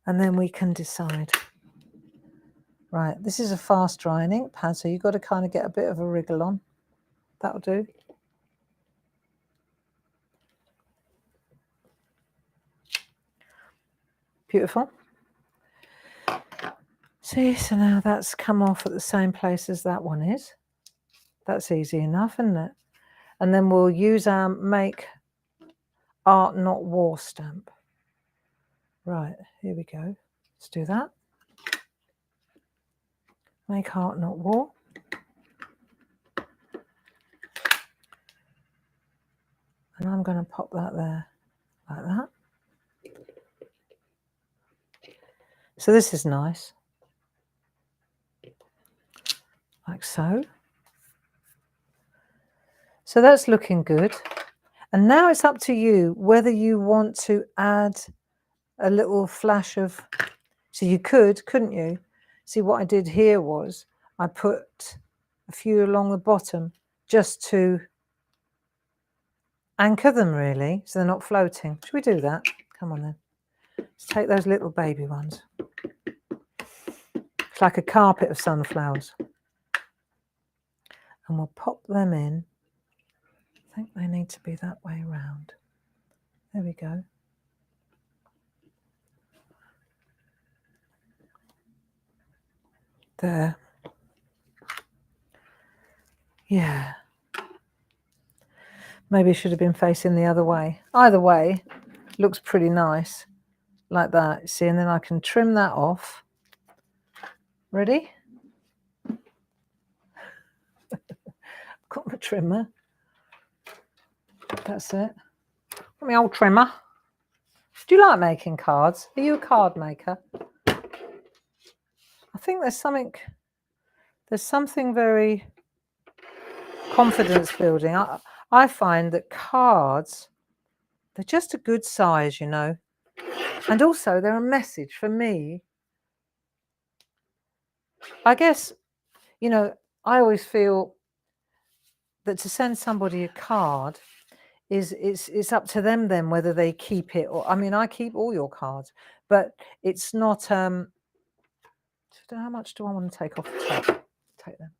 And then we can decide. Right, this is a fast drying ink pad, so you've got to kind of get a bit of a wriggle on. That'll do. Beautiful. See, so now that's come off at the same place as that one is. That's easy enough, isn't it? And then we'll use our Make Art Not War stamp. Right, here we go. Let's do that. Make Art Not War. And I'm going to pop that there like that. So this is nice. Like so. So that's looking good. And now it's up to you whether you want to add a little flash of, so you could, couldn't you? See, what I did here was I put a few along the bottom just to anchor them, really, so they're not floating. Should we do that? Come on then. Let's take those little baby ones. It's like a carpet of sunflowers. And we'll pop them in. I think they need to be that way round. There we go. There. Yeah. Maybe it should have been facing the other way. Either way, looks pretty nice. Like that, see, and then I can trim that off. Ready? Got my trimmer. That's it. Got my old trimmer. Do you like making cards? Are you a card maker? I think there's something very confidence building. I find that cards, they're just a good size, you know. And also they're a message for me. I guess, you know, I always feel that to send somebody a card it's up to them then whether they keep it or, I mean, I keep all your cards, but it's not, how much do I want to take off the top? Take them.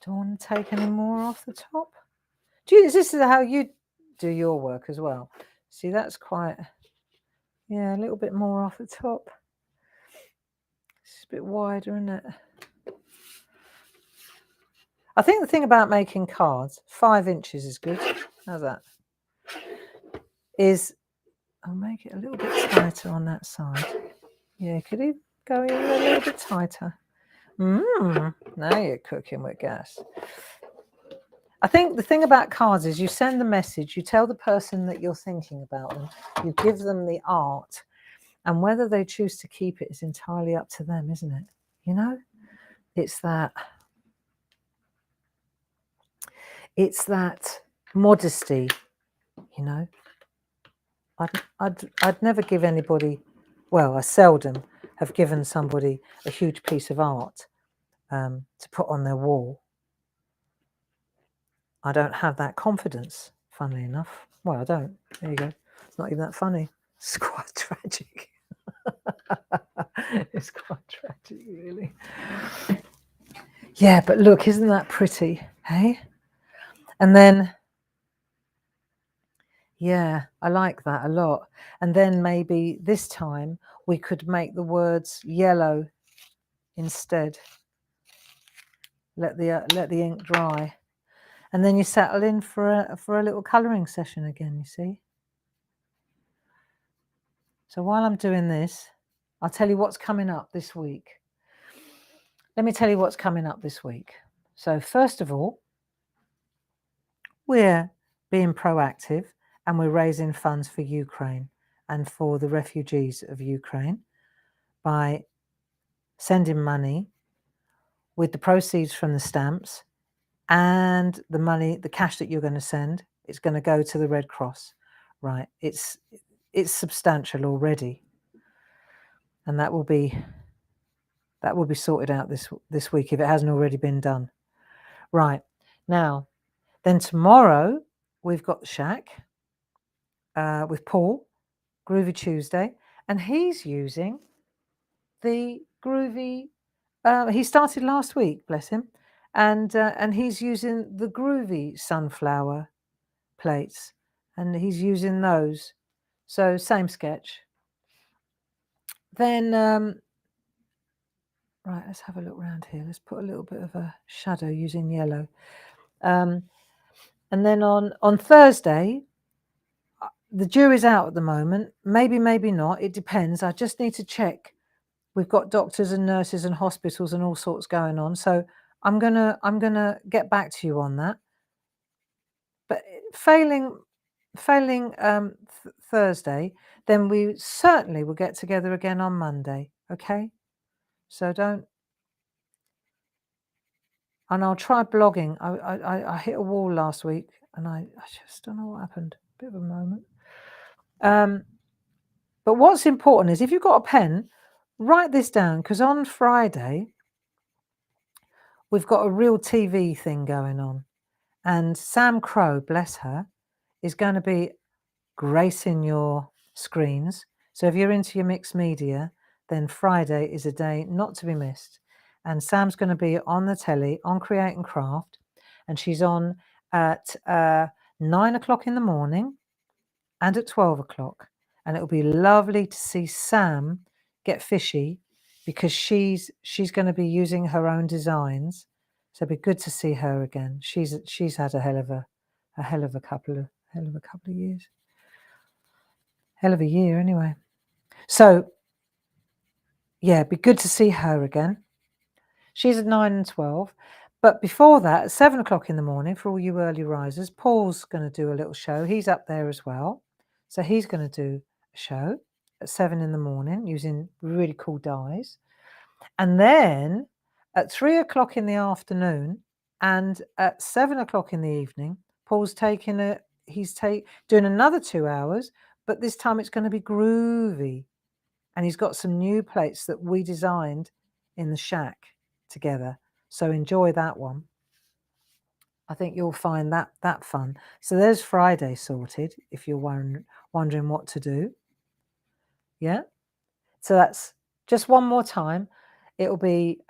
Do I want to take any more off the top? This is how you do your work as well. See, that's quite, yeah, a little bit more off the top. It's a bit wider, isn't it? I think the thing about making cards, 5 inches is good. How's that? I'll make it a little bit tighter on that side. Yeah, could you go in a little bit tighter? Now you're cooking with gas. I think the thing about cards is you send the message, you tell the person that you're thinking about them, you give them the art, and whether they choose to keep it is entirely up to them, isn't it? You know, it's that modesty, you know. I'd never give anybody, well, I seldom have given somebody a huge piece of art to put on their wall. I don't have that confidence, funnily enough. Well, I don't. There you go. It's not even that funny. It's quite tragic. It's quite tragic, really. Yeah, but look, isn't that pretty, hey? And then, yeah, I like that a lot. And then maybe this time we could make the words yellow instead. Let the ink dry. And then you settle in for a little colouring session again, you see. So while I'm doing this, I'll tell you what's coming up this week. Let me tell you what's coming up this week. So first of all, we're being proactive and we're raising funds for Ukraine and for the refugees of Ukraine by sending money with the proceeds from the stamps and the money, the cash that you're going to send, it's going to go to the Red Cross, right? It's substantial already. and that will be sorted out this week if it hasn't already been done. Right, now then tomorrow we've got the Shack with Paul, Groovy Tuesday, and he's using the Groovy. He started last week, bless him, and he's using the Groovy sunflower plates, and he's using those. So same sketch. Then right, let's have a look around here. Let's put a little bit of a shadow using yellow. And then on Thursday, the jury's out at the moment. Maybe not. It depends. I just need to check. We've got doctors and nurses and hospitals and all sorts going on. So I'm gonna get back to you on that. But failing Thursday, then we certainly will get together again on Monday. Okay, so don't. And I'll try blogging. I hit a wall last week, and I just don't know what happened. Bit of a moment. But what's important is if you've got a pen, write this down, because on Friday we've got a real TV thing going on, and Sam Crow, bless her, is going to be gracing your screens. So if you're into your mixed media, then Friday is a day not to be missed. And Sam's going to be on the telly on Create and Craft, and she's on at 9 o'clock in the morning and at 12 o'clock. And it'll be lovely to see Sam get fishy, because she's going to be using her own designs. So it'd be good to see her again. She's had a hell of a couple of years. Hell of a year anyway. So yeah, it'd be good to see her again. She's at 9 and 12. But before that, at 7 o'clock in the morning, for all you early risers, Paul's going to do a little show. He's up there as well. So he's going to do a show at 7 in the morning using really cool dies. And then at 3 o'clock in the afternoon and at 7 o'clock in the evening, Paul's doing another 2 hours, but this time it's going to be groovy. And he's got some new plates that we designed in the Shack together. So enjoy that one. I think you'll find that fun. So there's Friday sorted, if you're wondering what to do. Yeah. So that's just one more time. It'll be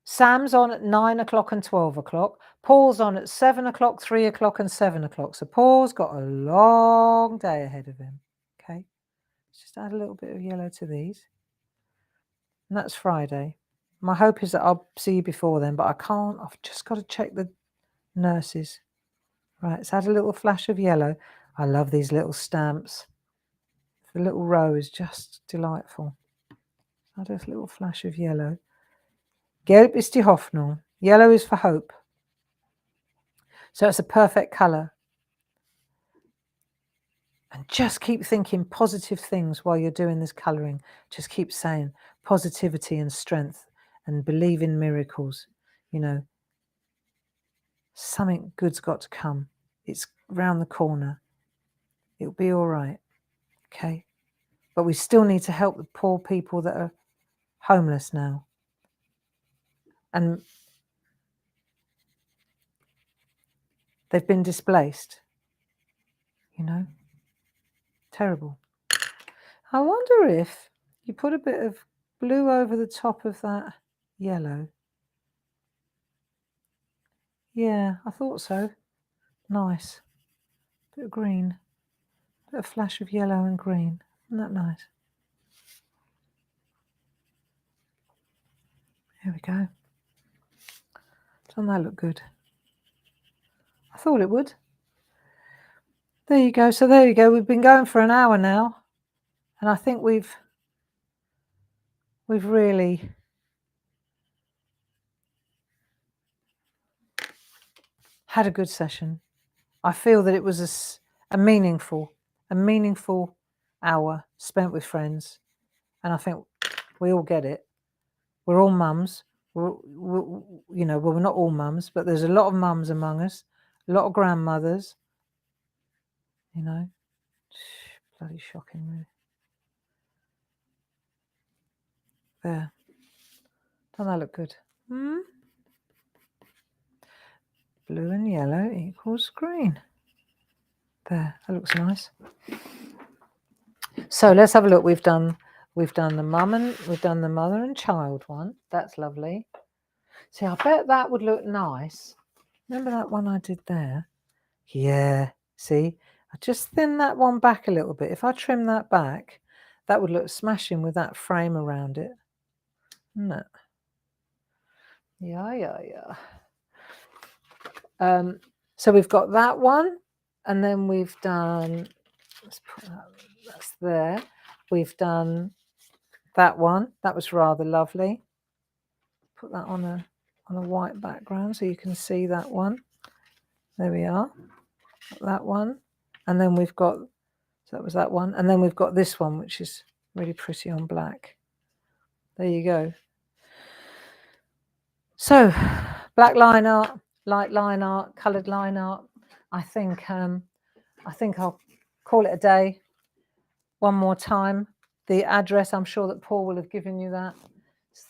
Sam's on at 9 o'clock and 12 o'clock. Paul's on at 7 o'clock, 3 o'clock and 7 o'clock. So Paul's got a long day ahead of him. Okay. Let's just add a little bit of yellow to these. And that's Friday. My hope is that I'll see you before then, but I can't. I've just got to check the nurses. Right, let's add a little flash of yellow. I love these little stamps. The little row is just delightful. Add a little flash of yellow. Gelb ist die Hoffnung. Yellow is for hope. So it's a perfect colour. And just keep thinking positive things while you're doing this colouring. Just keep saying positivity and strength and believe in miracles. You know, something good's got to come. It's round the corner. It'll be all right. Okay? But we still need to help the poor people that are homeless now. And they've been displaced. You know? Terrible. I wonder if you put a bit of blue over the top of that yellow. Yeah, I thought so. Nice. Bit of green. Bit of flash of yellow and green. Isn't that nice? Here we go. Doesn't that look good? I thought it would. There you go. So there you go. We've been going for an hour now. And I think we've really had a good session. I feel that it was a meaningful hour spent with friends. And I think we all get it. We're all mums. We're not all mums, but there's a lot of mums among us, a lot of grandmothers. You know, bloody shocking, really. There. Doesn't that look good? Hmm? Blue and yellow equals green. There, that looks nice. So let's have a look. We've done the mother and child one. That's lovely. See, I bet that would look nice. Remember that one I did there? Yeah. See, I just thin that one back a little bit. If I trim that back, that would look smashing with that frame around it. Isn't it? Yeah. So we've got that one, and then we've done, let's put that's there. We've done that one. That was rather lovely. Put that on a white background so you can see that one. There we are. That one. And then we've got, so that was that one. And then we've got this one, which is really pretty on black. There you go. So black line art, light line art, coloured line art. I think I'll call it a day. One more time, the address, I'm sure that Paul will have given you that.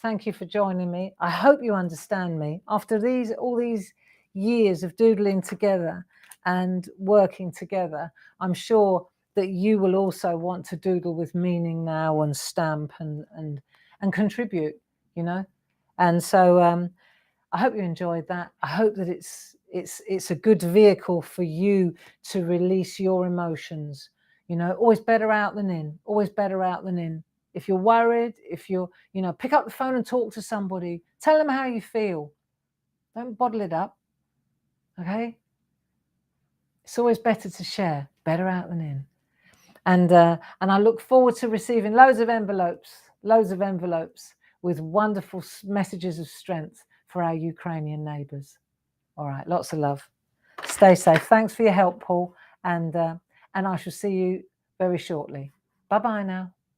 Thank you for joining me. I hope you understand me. After all these years of doodling together and working together, I'm sure that you will also want to doodle with meaning now and stamp and contribute, you know. And so I hope you enjoyed that. I hope that it's a good vehicle for you to release your emotions. You know, always better out than in. Always better out than in. If you're worried, if you're, pick up the phone and talk to somebody. Tell them how you feel. Don't bottle it up. Okay? It's always better to share. Better out than in. And I look forward to receiving loads of envelopes with wonderful messages of strength for our Ukrainian neighbours. All right, lots of love. Stay safe. Thanks for your help, Paul. And I shall see you very shortly. Bye-bye now.